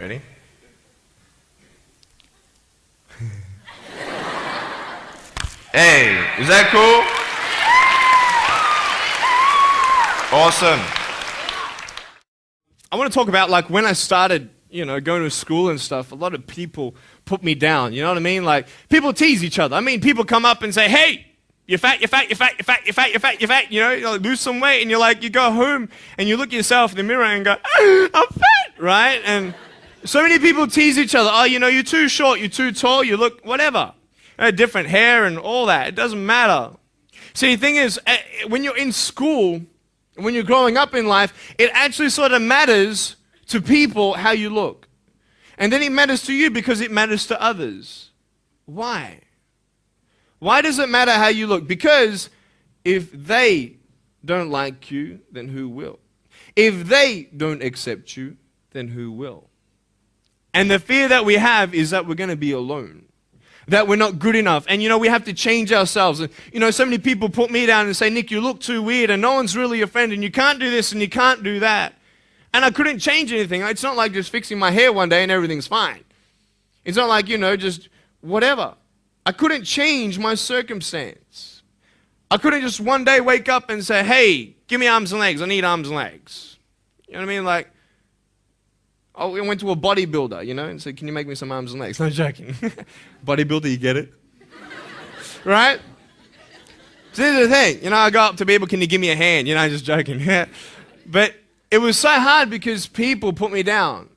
Ready? Hey, is that cool? Awesome. I want to talk about like when I started, going to school and stuff, a lot of people put me down, you know what I mean? Like people tease each other. I mean, people come up and say, hey, you're fat, you're fat, you're fat, you're fat, you're fat, you're fat, you're fat, you like, lose some weight, and you go home and you look at yourself in the mirror and go, I'm fat, right? And so many people tease each other. Oh, you're too short, you're too tall, you look whatever. Different hair and all that. It doesn't matter. See, the thing is, when you're in school, when you're growing up in life, it actually sort of matters to people how you look. And then it matters to you because it matters to others. Why? Why does it matter how you look? Because if they don't like you, then who will? If they don't accept you, then who will? And the fear that we have is that we're going to be alone. That we're not good enough. And we have to change ourselves. And so many people put me down and say, Nick, you look too weird and no one's really your friend and you can't do this and you can't do that. And I couldn't change anything. It's not like just fixing my hair one day and everything's fine. It's not like, just whatever. I couldn't change my circumstance. I couldn't just one day wake up and say, hey, give me arms and legs. I need arms and legs. You know what I mean? Like, I went to a bodybuilder, and said, can you make me some arms and legs? No joking. Bodybuilder, you get it? Right? So here's the thing. I go up to people, can you give me a hand? Just joking. But it was so hard because people put me down.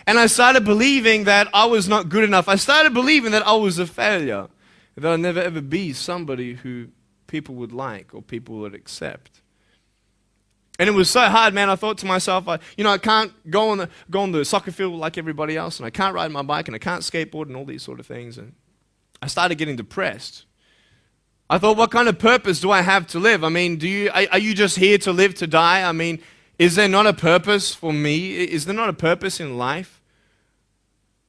And I started believing that I was not good enough. I started believing that I was a failure. That I'd never ever be somebody who people would like or people would accept. And it was so hard, man. I thought to myself, I can't go on the soccer field like everybody else, and I can't ride my bike, and I can't skateboard, and all these sort of things. And I started getting depressed. I thought, what kind of purpose do I have to live? I mean, are you just here to live to die? I mean, is there not a purpose for me? Is there not a purpose in life?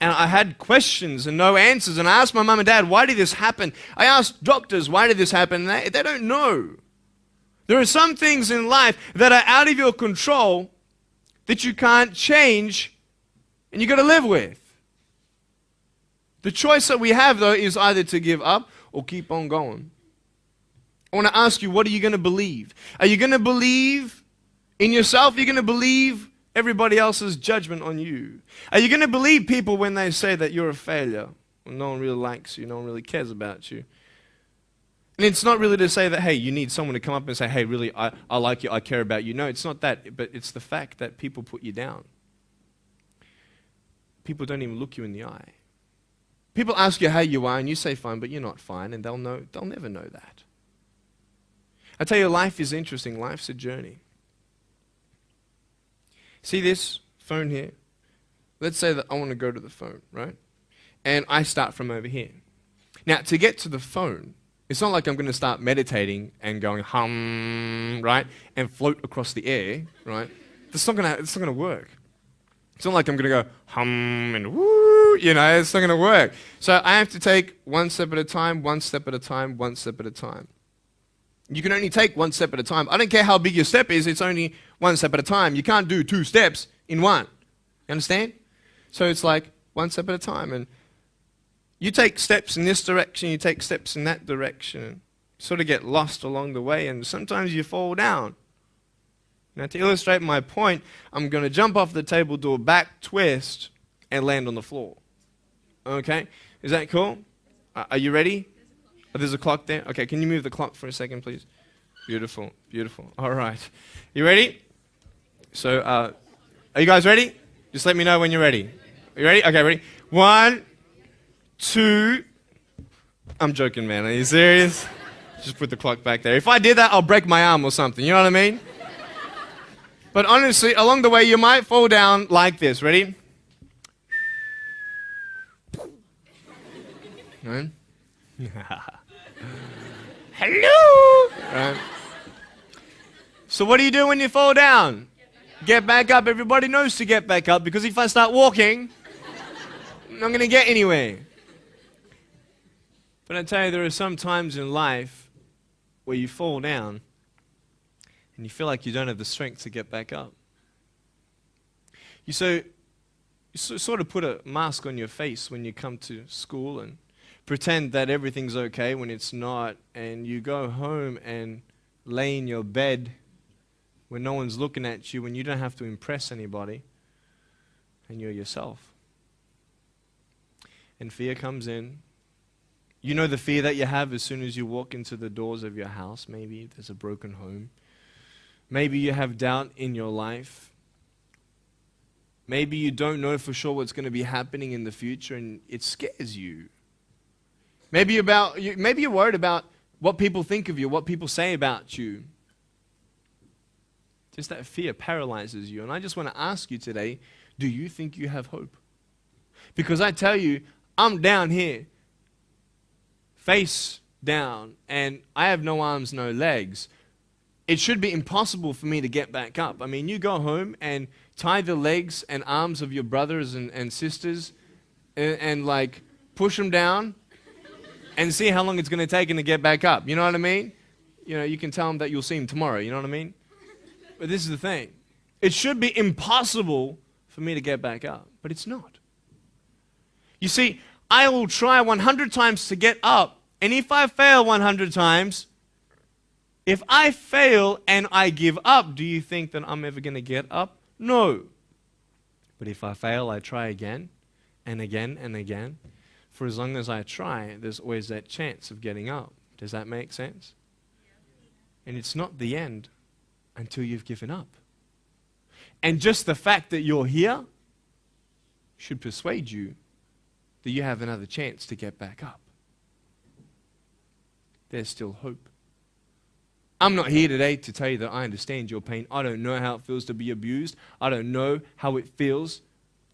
And I had questions and no answers. And I asked my mum and dad, why did this happen? I asked doctors, why did this happen? And they don't know. There are some things in life that are out of your control that you can't change and you got to live with. The choice that we have, though, is either to give up or keep on going. I want to ask you, what are you going to believe? Are you going to believe in yourself? Are you going to believe everybody else's judgment on you? Are you going to believe people when they say that you're a failure? When no one really likes you, no one really cares about you. And it's not really to say that, hey, you need someone to come up and say, hey, really, I like you, I care about you. No, it's not that, but it's the fact that people put you down. People don't even look you in the eye. People ask you how you are, and you say fine, but you're not fine, and they'll never know that. I tell you, life is interesting. Life's a journey. See this phone here? Let's say that I want to go to the phone, right? And I start from over here. Now, to get to the phone, it's not like I'm going to start meditating and going hum, right? And float across the air, right? It's not going to work. It's not like I'm going to go hum and woo, it's not going to work. So I have to take one step at a time, one step at a time, one step at a time. You can only take one step at a time. I don't care how big your step is, it's only one step at a time. You can't do two steps in one. You understand? So it's like one step at a time. And you take steps in this direction, you take steps in that direction, and sort of get lost along the way, and sometimes you fall down. Now, to illustrate my point, I'm going to jump off the table, do a back twist, and land on the floor. Okay? Is that cool? Are you ready? Oh, there's a clock there? Okay, can you move the clock for a second, please? Beautiful, beautiful. All right. You ready? So, are you guys ready? Just let me know when you're ready. Are you ready? Okay, ready? 1, 2. I'm joking, man. Are you serious? Just put the clock back there. If I did that, I'll break my arm or something. You know what I mean? But honestly, along the way, you might fall down like this. Ready? Right? Hello! Right. So what do you do when you fall down? Get back up. Everybody knows to get back up, because if I start walking, I'm not going to get anywhere. But I tell you, there are some times in life where you fall down and you feel like you don't have the strength to get back up. So sort of put a mask on your face when you come to school and pretend that everything's okay when it's not, and you go home and lay in your bed when no one's looking at you, when you don't have to impress anybody, and you're yourself. And fear comes in. You know the fear that you have as soon as you walk into the doors of your house. Maybe there's a broken home. Maybe you have doubt in your life. Maybe you don't know for sure what's going to be happening in the future, and it scares you. Maybe you're worried about what people think of you, what people say about you. Just that fear paralyzes you. And I just want to ask you today, do you think you have hope? Because I tell you, I'm down here, face down, and I have no arms, no legs. It should be impossible for me to get back up. I mean, you go home and tie the legs and arms of your brothers and sisters and like push them down and see how long it's going to take them to get back up. You know what I mean? You know, you can tell them that you'll see them tomorrow. You know what I mean? But this is the thing. It should be impossible for me to get back up, but it's not. You see, I will try 100 times to get up, and if I fail 100 times, if I fail and I give up, do you think that I'm ever going to get up? No. But if I fail, I try again and again and again. For as long as I try, there's always that chance of getting up. Does that make sense? And it's not the end until you've given up. And just the fact that you're here should persuade you that you have another chance to get back up. There's still hope. I'm not here today to tell you that I understand your pain. I don't know how it feels to be abused. I don't know how it feels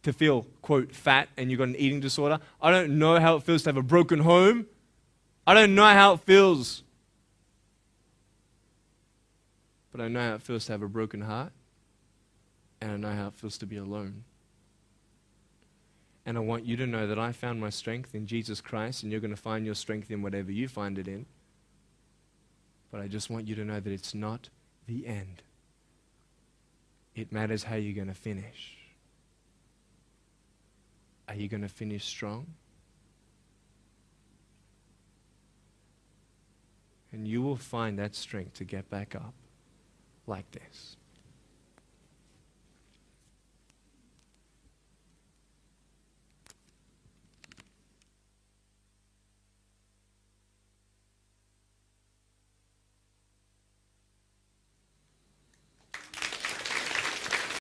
to feel, quote, fat and you've got an eating disorder. I don't know how it feels to have a broken home. I don't know how it feels. But I know how it feels to have a broken heart. And I know how it feels to be alone. And I want you to know that I found my strength in Jesus Christ, and you're going to find your strength in whatever you find it in. But I just want you to know that it's not the end. It matters how you're going to finish. Are you going to finish strong? And you will find that strength to get back up like this.